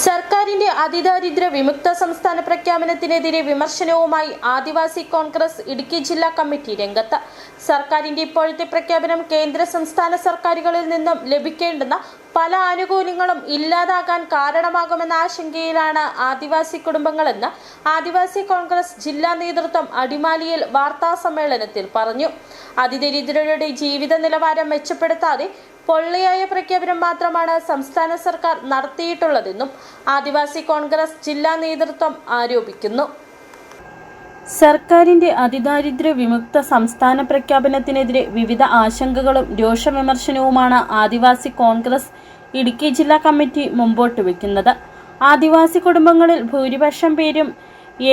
സർക്കാരിന്റെ അതിദാരിദ്ര വിമുക്ത സംസ്ഥാന പ്രഖ്യാപനത്തിനെതിരെ വിമർശനവുമായി ആദിവാസി കോൺഗ്രസ് ഇടുക്കി ജില്ലാ കമ്മിറ്റി രംഗത്ത്. സർക്കാരിന്റെ ഇപ്പോഴത്തെ പ്രഖ്യാപനം കേന്ദ്ര സംസ്ഥാന സർക്കാരുകളിൽ നിന്നും ലഭിക്കേണ്ടുന്ന പല ആനുകൂല്യങ്ങളും ഇല്ലാതാകാൻ കാരണമാകുമെന്ന ആശങ്കയിലാണ് ആദിവാസി കുടുംബങ്ങളെന്ന് ആദിവാസി കോൺഗ്രസ് ജില്ലാ നേതൃത്വം അടിമാലിയിൽ വാർത്താ സമ്മേളനത്തിൽ പറഞ്ഞു. അതിദരിദ്രരുടെ ജീവിത നിലവാരം മെച്ചപ്പെടുത്താതെ പൊള്ളയായ പ്രഖ്യാപനം മാത്രമാണ് സംസ്ഥാന സർക്കാർ നടത്തിയിട്ടുള്ളതെന്നും ആദിവാസി കോൺഗ്രസ് ജില്ലാ നേതൃത്വം ആരോപിക്കുന്നു. സർക്കാരിന്റെ അതിദാരിദ്ര്യ വിമുക്ത സംസ്ഥാന പ്രഖ്യാപനത്തിനെതിരെ വിവിധ ആശങ്കകളും രോഷവിമർശനവുമാണ് ആദിവാസി കോൺഗ്രസ് ഇടുക്കി ജില്ലാ കമ്മിറ്റി മുമ്പോട്ട് വയ്ക്കുന്നത്. ആദിവാസി കുടുംബങ്ങളിൽ ഭൂരിപക്ഷം പേരും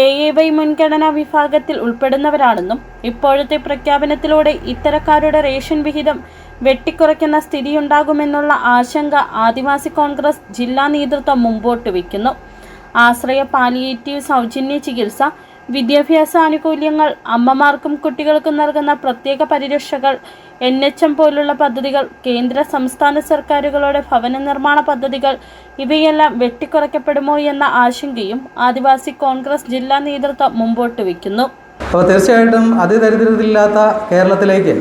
AAY മുൻഗണനാ വിഭാഗത്തിൽ ഉൾപ്പെടുന്നവരാണെന്നും ഇപ്പോഴത്തെ പ്രഖ്യാപനത്തിലൂടെ ഇത്തരക്കാരുടെ റേഷൻ വിഹിതം വെട്ടിക്കുറയ്ക്കുന്ന സ്ഥിതിയുണ്ടാകുമെന്നുള്ള ആശങ്ക ആദിവാസി കോൺഗ്രസ് ജില്ലാ നേതൃത്വം മുമ്പോട്ട് വയ്ക്കുന്നു. ആശ്രയ പാലിയേറ്റീവ് സൗജന്യ ചികിത്സ, വിദ്യാഭ്യാസ ആനുകൂല്യങ്ങൾ, അമ്മമാർക്കും കുട്ടികൾക്കും നൽകുന്ന പ്രത്യേക പരിരക്ഷകൾ, NHM പോലുള്ള പദ്ധതികൾ, കേന്ദ്ര സംസ്ഥാന സർക്കാരുകളുടെ ഭവന നിർമ്മാണ പദ്ധതികൾ ഇവയെല്ലാം വെട്ടിക്കുറയ്ക്കപ്പെടുമോ എന്ന ആശങ്കയും ആദിവാസി കോൺഗ്രസ് ജില്ലാ നേതൃത്വം മുമ്പോട്ട് വയ്ക്കുന്നു. അപ്പോൾ തീർച്ചയായിട്ടും അതിദരിദ്രരില്ലാത്ത കേരളത്തിലേക്ക്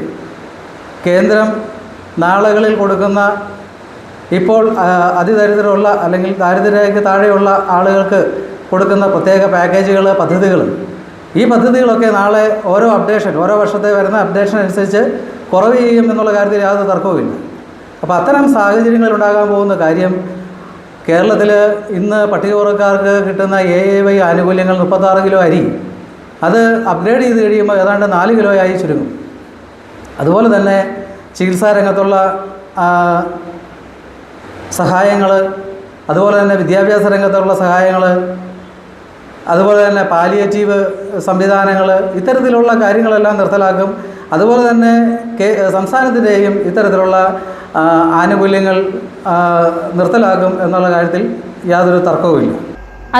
കേന്ദ്രം നാളുകളിൽ കൊടുക്കുന്ന ഇപ്പോൾ അതിദരിദ്രമുള്ള അല്ലെങ്കിൽ ദാരിദ്ര്യരേഖയ്ക്ക് താഴെയുള്ള ആളുകൾക്ക് കൊടുക്കുന്ന പ്രത്യേക പാക്കേജുകൾ, പദ്ധതികൾ, ഈ പദ്ധതികളൊക്കെ നാളെ ഓരോ വർഷത്തെ വരുന്ന അപ്ഡേഷൻ അനുസരിച്ച് കുറവ് ചെയ്യും എന്നുള്ള കാര്യത്തിൽ യാതൊരു തർക്കവുമില്ല. അപ്പോൾ അത്തരം സാഹചര്യങ്ങളിൽ ഉണ്ടാകാൻ പോകുന്ന കാര്യം, കേരളത്തിൽ ഇന്ന് പട്ടികവർഗക്കാർക്ക് കിട്ടുന്ന AAY ആനുകൂല്യങ്ങൾ 36 കിലോ അരി, അത് അപ്ഗ്രേഡ് ചെയ്ത് കഴിയുമ്പോൾ ഏതാണ്ട് 4 കിലോയായി ചുരുങ്ങും. അതുപോലെ തന്നെ ചികിത്സാ രംഗത്തുള്ള സഹായങ്ങൾ, അതുപോലെ തന്നെ വിദ്യാഭ്യാസ രംഗത്തുള്ള സഹായങ്ങൾ, അതുപോലെ തന്നെ പാലിയേറ്റീവ് സംവിധാനങ്ങൾ, ഇത്തരത്തിലുള്ള കാര്യങ്ങളെല്ലാം നിർത്തലാക്കും. അതുപോലെ തന്നെ സംസ്ഥാനത്തിൻ്റെയും ഇത്തരത്തിലുള്ള ആനുകൂല്യങ്ങൾ നിർത്തലാക്കും എന്നുള്ള കാര്യത്തിൽ യാതൊരു തർക്കവുമില്ല.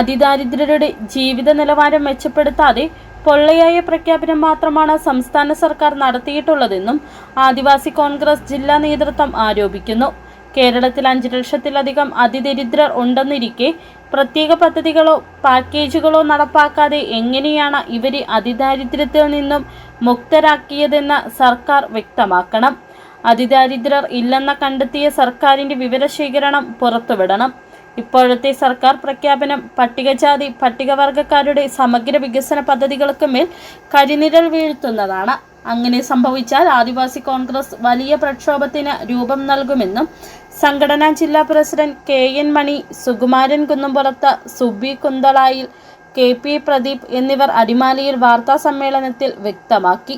അതിദാരിദ്രരുടെ ജീവിത നിലവാരം മെച്ചപ്പെടുത്താതെ പൊള്ളയായ പ്രഖ്യാപനം മാത്രമാണ് സംസ്ഥാന സർക്കാർ നടത്തിയിട്ടുള്ളതെന്നും ആദിവാസി കോൺഗ്രസ് ജില്ലാ നേതൃത്വം ആരോപിക്കുന്നു. കേരളത്തിൽ 5 ലക്ഷത്തിലധികം അതിദരിദ്രർ ഉണ്ടെന്നിരിക്കെ പ്രത്യേക പദ്ധതികളോ പാക്കേജുകളോ നടപ്പാക്കാതെ എങ്ങനെയാണ് ഇവരെ അതിദാരിദ്ര്യത്തിൽ നിന്നും മുക്തരാക്കിയതെന്ന് സർക്കാർ വ്യക്തമാക്കണം. അതിദാരിദ്രർ ഇല്ലെന്ന കണ്ടെത്തിയ സർക്കാരിന്റെ വിവരശേഖരണം പുറത്തുവിടണം. ഇപ്പോഴത്തെ സർക്കാർ പ്രഖ്യാപനം പട്ടികജാതി പട്ടികവർഗക്കാരുടെ സമഗ്ര വികസന പദ്ധതികൾക്ക് മേൽ കരിനിഴൽ വീഴ്ത്തുന്നതാണ്. അങ്ങനെ സംഭവിച്ചാൽ ആദിവാസി കോൺഗ്രസ് വലിയ പ്രക്ഷോഭത്തിന് രൂപം നൽകുമെന്നും സംഘടനാ ജില്ലാ പ്രസിഡന്റ് KN മണി, സുകുമാരൻ കുന്നുംപുറത്ത്, സുബി കുന്തളായിൽ, KP പ്രദീപ് എന്നിവർ അടിമാലിയിൽ വാർത്താ സമ്മേളനത്തിൽ വ്യക്തമാക്കി.